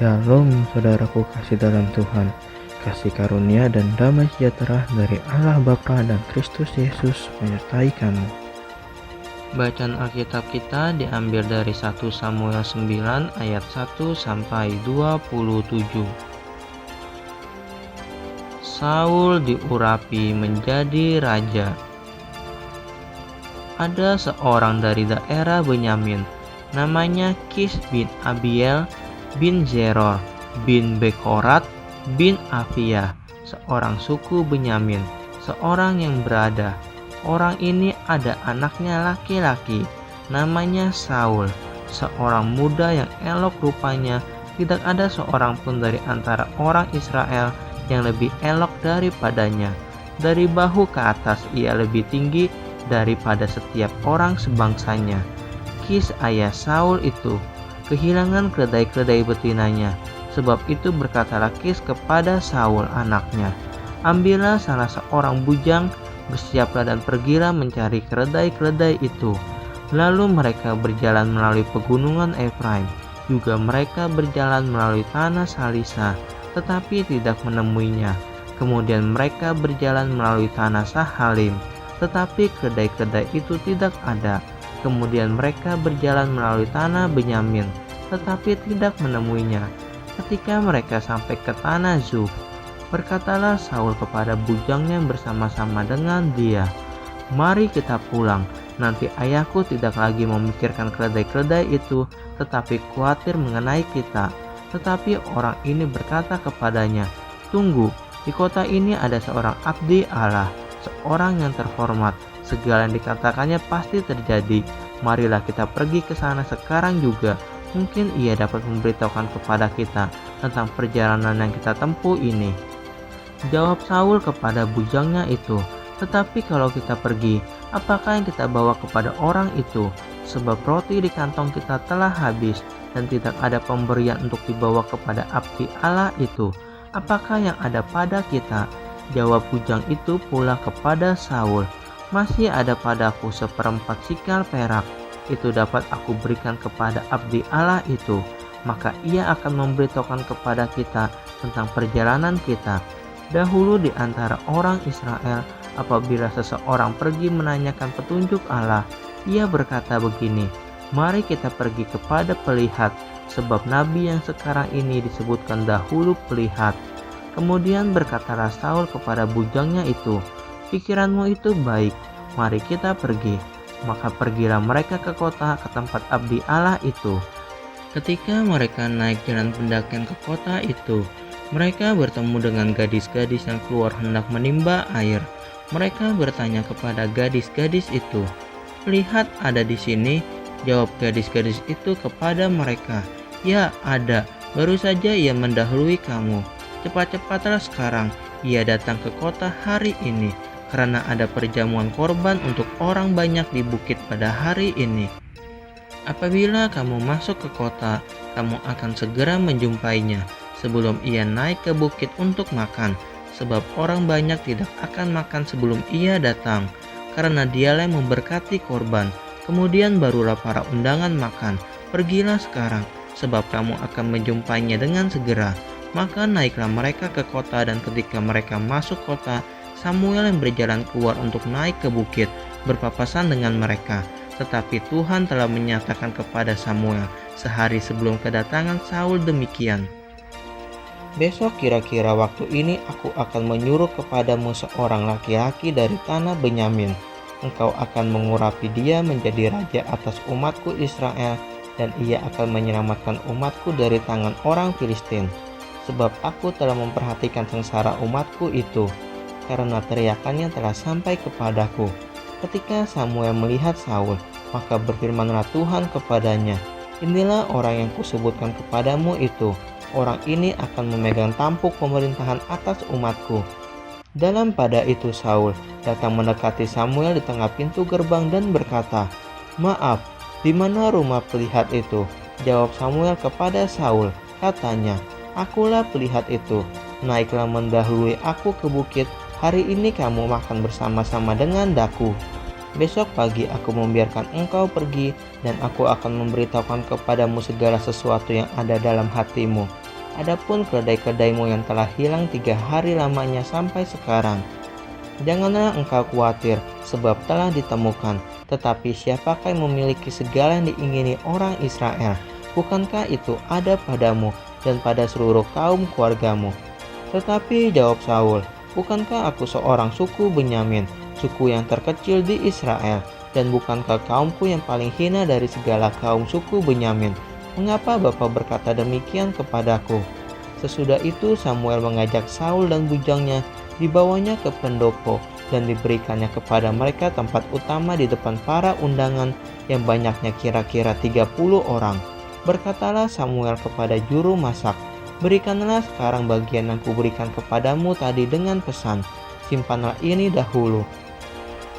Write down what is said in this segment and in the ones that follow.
Shalom saudaraku kasih dalam Tuhan, kasih karunia dan damai sejahtera dari Allah Bapa dan Kristus Yesus menyertai kamu. Bacaan Alkitab kita diambil dari 1 Samuel 9 ayat 1 sampai 27. Saul diurapi menjadi raja. Ada seorang dari daerah Benyamin, namanya Kis bin Abiel bin Zeror bin Bekorat bin Afia, seorang suku Benyamin, seorang yang berada. Orang ini ada anaknya laki-laki, namanya Saul, seorang muda yang elok rupanya. Tidak ada seorang pun dari antara orang Israel yang lebih elok daripadanya. Dari bahu ke atas ia lebih tinggi daripada setiap orang sebangsanya. Kis ayah Saul itu kehilangan keledai-keledai betinanya. Sebab itu berkatalah Kis kepada Saul anaknya, ambillah salah seorang bujang, bersiaplah dan pergilah mencari keledai-keledai itu. Lalu mereka berjalan melalui pegunungan Efraim, juga mereka berjalan melalui tanah Salisa, tetapi tidak menemuinya. Kemudian mereka berjalan melalui tanah Sahalim, tetapi keledai-keledai itu tidak ada. Kemudian mereka berjalan melalui tanah Benyamin, tetapi tidak menemuinya. Ketika mereka sampai ke tanah Zuf, berkatalah Saul kepada bujangnya bersama-sama dengan dia, mari kita pulang, nanti ayahku tidak lagi memikirkan keledai-keledai itu, tetapi khawatir mengenai kita. Tetapi orang ini berkata kepadanya, tunggu, di kota ini ada seorang abdi Allah, seorang yang terhormat. Segala yang dikatakannya pasti terjadi. Marilah kita pergi ke sana sekarang juga. Mungkin ia dapat memberitahukan kepada kita tentang perjalanan yang kita tempuh ini. Jawab Saul kepada bujangnya itu, tetapi kalau kita pergi, apakah yang kita bawa kepada orang itu? Sebab roti di kantong kita telah habis dan tidak ada pemberian untuk dibawa kepada abdi Allah itu. Apakah yang ada pada kita? Jawab bujang itu pula kepada Saul, masih ada padaku 1/4 sikal perak, itu dapat aku berikan kepada abdi Allah itu, maka ia akan memberitahukan kepada kita tentang perjalanan kita. Dahulu di antara orang Israel, apabila seseorang pergi menanyakan petunjuk Allah, ia berkata begini, mari kita pergi kepada pelihat, sebab nabi yang sekarang ini disebutkan dahulu pelihat. Kemudian berkatalah Saul kepada bujangnya itu, pikiranmu itu baik, mari kita pergi. Maka pergilah mereka ke kota, ke tempat abdi Allah itu. Ketika mereka naik jalan pendakian ke kota itu, mereka bertemu dengan gadis-gadis yang keluar hendak menimba air. Mereka bertanya kepada gadis-gadis itu, lihat ada di sini? Jawab gadis-gadis itu kepada mereka, ya ada, baru saja ia mendahului kamu. Cepat-cepatlah sekarang, ia datang ke kota hari ini, karena ada perjamuan korban untuk orang banyak di bukit pada hari ini. Apabila kamu masuk ke kota, kamu akan segera menjumpainya sebelum ia naik ke bukit untuk makan, sebab orang banyak tidak akan makan sebelum ia datang, karena dialah yang memberkati korban. Kemudian barulah para undangan makan. Pergilah sekarang, sebab kamu akan menjumpainya dengan segera. Maka naiklah mereka ke kota, dan ketika mereka masuk kota, Samuel yang berjalan keluar untuk naik ke bukit berpapasan dengan mereka. Tetapi Tuhan telah menyatakan kepada Samuel sehari sebelum kedatangan Saul demikian, besok kira-kira waktu ini aku akan menyuruh kepadamu seorang laki-laki dari tanah Benyamin. Engkau akan mengurapi dia menjadi raja atas umatku Israel, dan ia akan menyelamatkan umatku dari tangan orang Filistin. Sebab aku telah memperhatikan sengsara umatku itu, karena teriakannya telah sampai kepadaku. Ketika Samuel melihat Saul, maka berfirmanlah Tuhan kepadanya, inilah orang yang kusebutkan kepadamu itu. Orang ini akan memegang tampuk pemerintahan atas umatku. Dalam pada itu Saul datang mendekati Samuel di tengah pintu gerbang dan berkata, maaf, di mana rumah pelihat itu? Jawab Samuel kepada Saul, katanya, akulah pelihat itu, naiklah mendahului aku ke bukit. Hari ini kamu makan bersama-sama dengan daku. Besok pagi aku membiarkan engkau pergi, dan aku akan memberitahukan kepadamu segala sesuatu yang ada dalam hatimu. Adapun keledai-keledaimu yang telah hilang 3 hari lamanya sampai sekarang, janganlah engkau khawatir, sebab telah ditemukan. Tetapi siapakah yang memiliki segala yang diingini orang Israel? Bukankah itu ada padamu dan pada seluruh kaum keluargamu? Tetapi jawab Saul, bukankah aku seorang suku Benyamin, suku yang terkecil di Israel? Dan bukankah kaumku yang paling hina dari segala kaum suku Benyamin? Mengapa Bapa berkata demikian kepadaku? Sesudah itu Samuel mengajak Saul dan bujangnya, dibawanya ke pendopo, dan diberikannya kepada mereka tempat utama di depan para undangan yang banyaknya kira-kira 30 orang. Berkatalah Samuel kepada juru masak, berikanlah sekarang bagian yang kuberikan kepadamu tadi dengan pesan, simpanlah ini dahulu.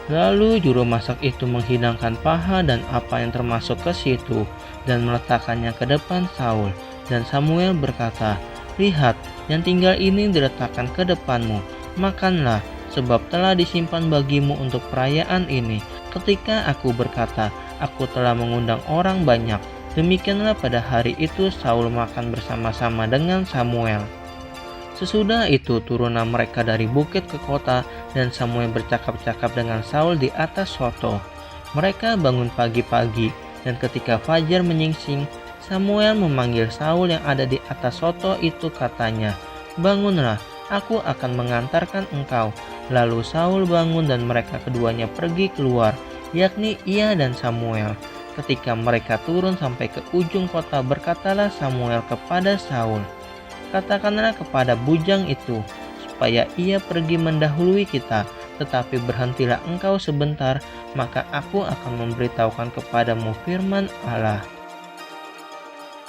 Lalu juru masak itu menghidangkan paha dan apa yang termasuk ke situ, dan meletakkannya ke depan Saul. Dan Samuel berkata, lihat, yang tinggal ini diletakkan ke depanmu, makanlah, sebab telah disimpan bagimu untuk perayaan ini. Ketika aku berkata, aku telah mengundang orang banyak, demikianlah pada hari itu Saul makan bersama-sama dengan Samuel. Sesudah itu turunlah mereka dari bukit ke kota, dan Samuel bercakap-cakap dengan Saul di atas soto. Mereka bangun pagi-pagi, dan ketika fajar menyingsing, Samuel memanggil Saul yang ada di atas soto itu, katanya, bangunlah, aku akan mengantarkan engkau. Lalu Saul bangun dan mereka keduanya pergi keluar, yakni ia dan Samuel. Ketika mereka turun sampai ke ujung kota, berkatalah Samuel kepada Saul, katakanlah kepada bujang itu, supaya ia pergi mendahului kita, tetapi berhentilah engkau sebentar, maka aku akan memberitahukan kepadamu firman Allah.